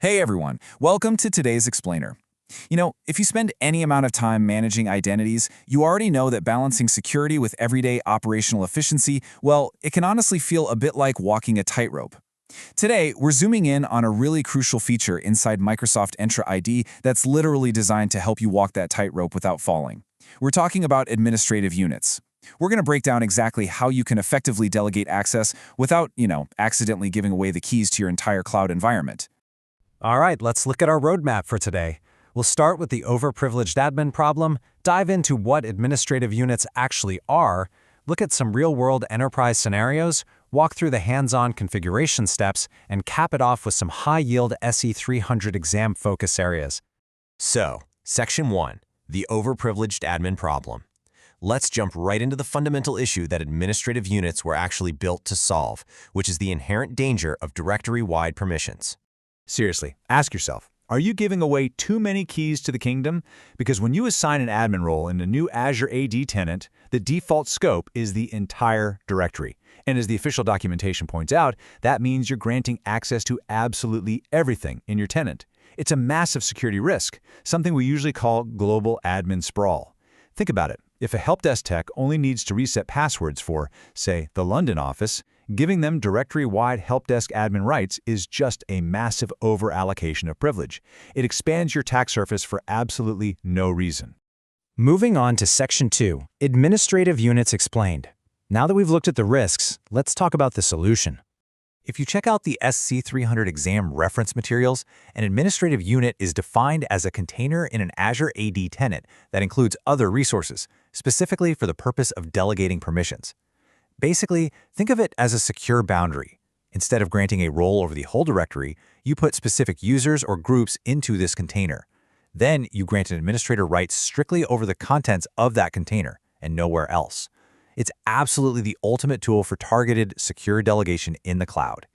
Hey everyone, welcome to today's explainer. If you spend any amount of time managing identities, you already know that balancing security with everyday operational efficiency, well, it can honestly feel a bit like walking a tightrope. Today, we're zooming in on a really crucial feature inside Microsoft Entra ID that's literally designed to help you walk that tightrope without falling. We're talking about administrative units. We're going to break down exactly how you can effectively delegate access without, accidentally giving away the keys to your entire cloud environment. All right, let's look at our roadmap for today. We'll start with the overprivileged admin problem, dive into what administrative units actually are, look at some real-world enterprise scenarios, walk through the hands-on configuration steps, and cap it off with some high-yield SE300 exam focus areas. So, Section 1, the overprivileged admin problem. Let's jump right into the fundamental issue that administrative units were actually built to solve, which is the inherent danger of directory-wide permissions. Seriously, ask yourself, are you giving away too many keys to the kingdom? Because when you assign an admin role in a new Azure AD tenant, the default scope is the entire directory. And as the official documentation points out, that means you're granting access to absolutely everything in your tenant. It's a massive security risk, something we usually call global admin sprawl. Think about it. If a helpdesk tech only needs to reset passwords for, say, the London office, giving them directory-wide helpdesk admin rights is just a massive over-allocation of privilege. It expands your attack surface for absolutely no reason. Moving on to Section 2, Administrative Units Explained. Now that we've looked at the risks, let's talk about the solution. If you check out the SC300 exam reference materials, an administrative unit is defined as a container in an Azure AD tenant that includes other resources, specifically for the purpose of delegating permissions. Basically, think of it as a secure boundary. Instead of granting a role over the whole directory, you put specific users or groups into this container. Then you grant an administrator rights strictly over the contents of that container and nowhere else. It's absolutely the ultimate tool for targeted, secure delegation in the cloud.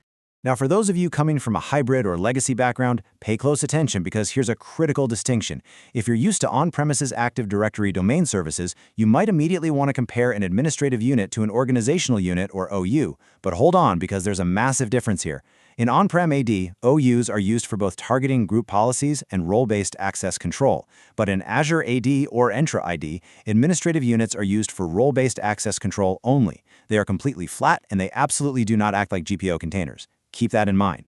Now, for those of you coming from a hybrid or legacy background, pay close attention because here's a critical distinction. If you're used to on-premises Active Directory domain services, you might immediately want to compare an administrative unit to an organizational unit or OU. But hold on, because there's a massive difference here. In on-prem AD, OUs are used for both targeting group policies and role-based access control. But in Azure AD or Entra ID, administrative units are used for role-based access control only. They are completely flat, and they absolutely do not act like GPO containers. Keep that in mind.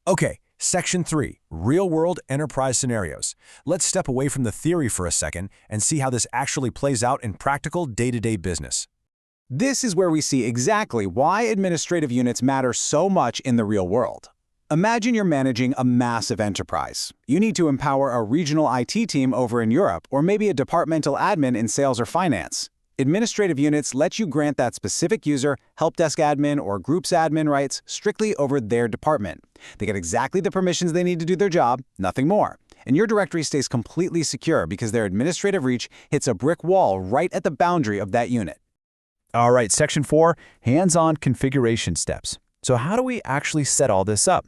Okay, Section 3, Real-World Enterprise Scenarios. Let's step away from the theory for a second and see how this actually plays out in practical day-to-day business. This is where we see exactly why administrative units matter so much in the real world. Imagine you're managing a massive enterprise. You need to empower a regional IT team over in Europe, or maybe a departmental admin in sales or finance. Administrative units let you grant that specific user helpdesk admin or groups admin rights strictly over their department. They get exactly the permissions they need to do their job, nothing more. And your directory stays completely secure because their administrative reach hits a brick wall right at the boundary of that unit. All right, Section 4, hands-on configuration steps. So how do we actually set all this up?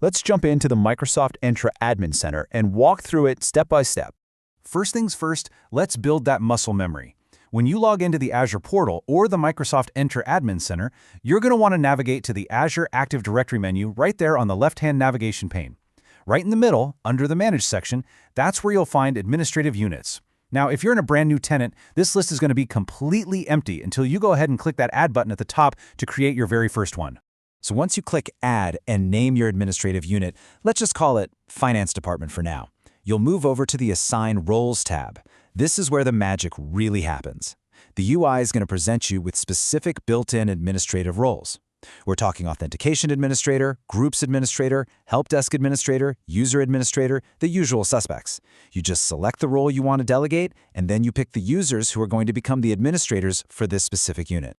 Let's jump into the Microsoft Entra Admin Center and walk through it step by step. First things first, let's build that muscle memory. When you log into the Azure portal or the Microsoft Entra Admin Center, you're going to want to navigate to the Azure Active Directory menu right there on the left-hand navigation pane. Right in the middle, under the Manage section, that's where you'll find administrative units. Now, if you're in a brand new tenant, this list is going to be completely empty until you go ahead and click that Add button at the top to create your very first one. So once you click Add and name your administrative unit, let's just call it Finance Department for now. You'll move over to the Assign Roles tab. This is where the magic really happens. The UI is going to present you with specific built-in administrative roles. We're talking Authentication Administrator, Groups Administrator, Helpdesk Administrator, User Administrator, the usual suspects. You just select the role you want to delegate, and then you pick the users who are going to become the administrators for this specific unit.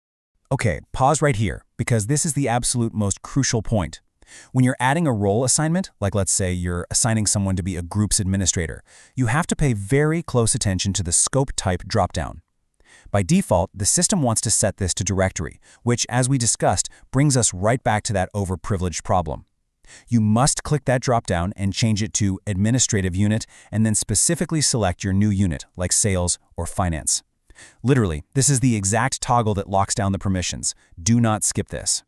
Okay, pause right here, because this is the absolute most crucial point. When you're adding a role assignment, like let's say you're assigning someone to be a Groups Administrator, you have to pay very close attention to the Scope Type dropdown. By default, the system wants to set this to Directory, which, as we discussed, brings us right back to that overprivileged problem. You must click that dropdown and change it to Administrative Unit, and then specifically select your new unit, like Sales or Finance. Literally, this is the exact toggle that locks down the permissions. Do not skip this.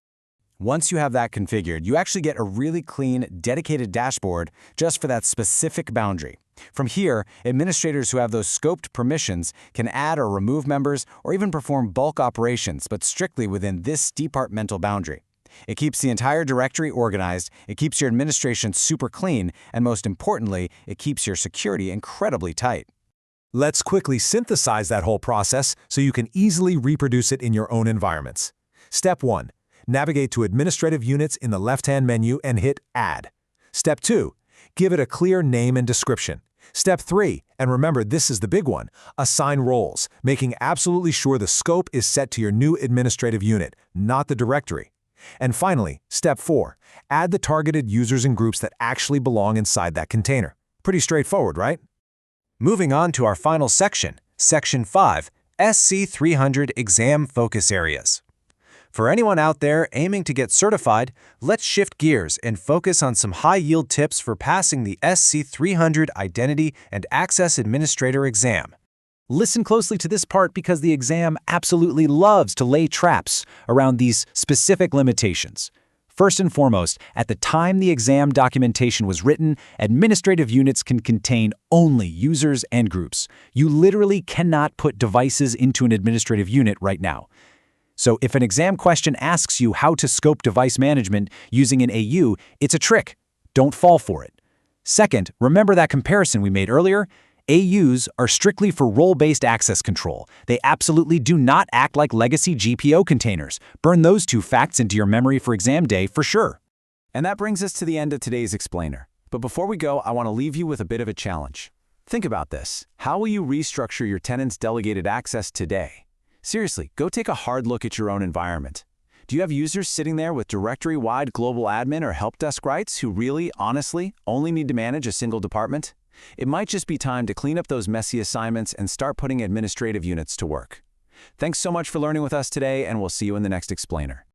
Once you have that configured, you actually get a really clean, dedicated dashboard just for that specific boundary. From here, administrators who have those scoped permissions can add or remove members or even perform bulk operations, but strictly within this departmental boundary. It keeps the entire directory organized, it keeps your administration super clean, and most importantly, it keeps your security incredibly tight. Let's quickly synthesize that whole process so you can easily reproduce it in your own environments. Step 1. Navigate to Administrative Units in the left-hand menu and hit Add. Step 2. Give it a clear name and description. Step 3, and remember this is the big one, assign roles, making absolutely sure the scope is set to your new administrative unit, not the directory. And finally, Step 4, add the targeted users and groups that actually belong inside that container. Pretty straightforward, right? Moving on to our final section, Section 5, SC300 Exam Focus Areas. For anyone out there aiming to get certified, let's shift gears and focus on some high-yield tips for passing the SC300 Identity and Access Administrator exam. Listen closely to this part because the exam absolutely loves to lay traps around these specific limitations. First and foremost, at the time the exam documentation was written, administrative units can contain only users and groups. You literally cannot put devices into an administrative unit right now. So if an exam question asks you how to scope device management using an AU, it's a trick. Don't fall for it. Second, remember that comparison we made earlier? AUs are strictly for role-based access control. They absolutely do not act like legacy GPO containers. Burn those two facts into your memory for exam day for sure. And that brings us to the end of today's explainer. But before we go, I want to leave you with a bit of a challenge. Think about this. How will you restructure your tenant's delegated access today? Seriously, go take a hard look at your own environment. Do you have users sitting there with directory-wide global admin or helpdesk rights who really, honestly, only need to manage a single department? It might just be time to clean up those messy assignments and start putting administrative units to work. Thanks so much for learning with us today, and we'll see you in the next explainer.